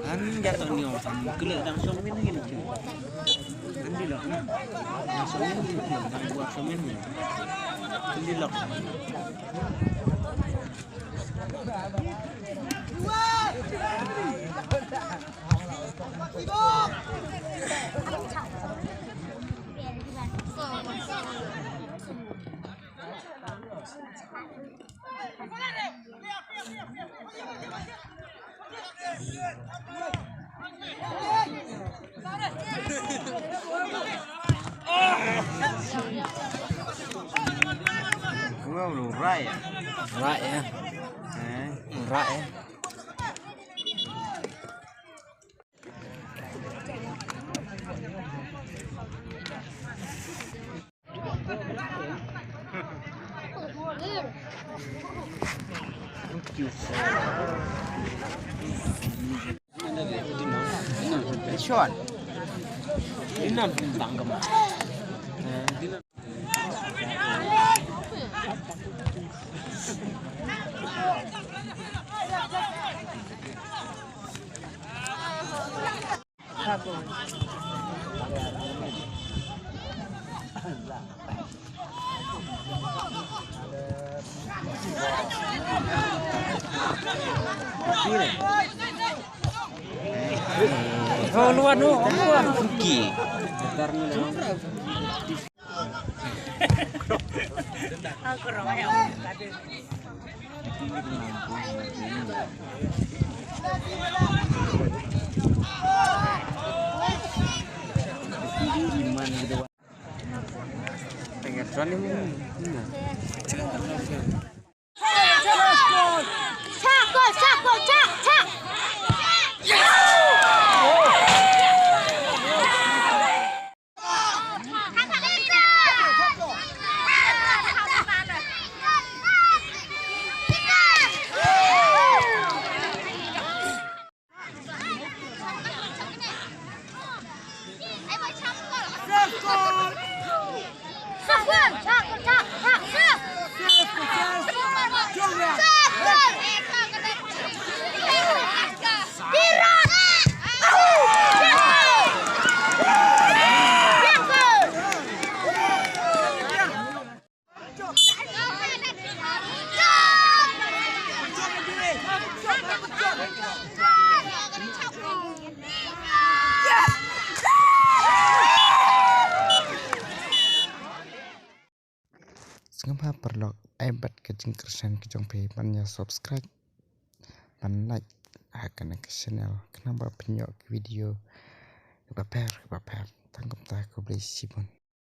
Anh jatuh ni orang gelak langsung main lagi ni. Andi lock na. Langsung main lagi buat semen ni. Andi lock. Kau belum rai ya? Rai ya. Rai ya. Shot. Ini nak tangkap. Oh luar Pergi. Aku ramai Sengapa perlu aibat kejeng kersan kejong pe banyak subscribe, ban like akan ke channel kenapa penyok video kebaper tangkap tak aku beli sibun.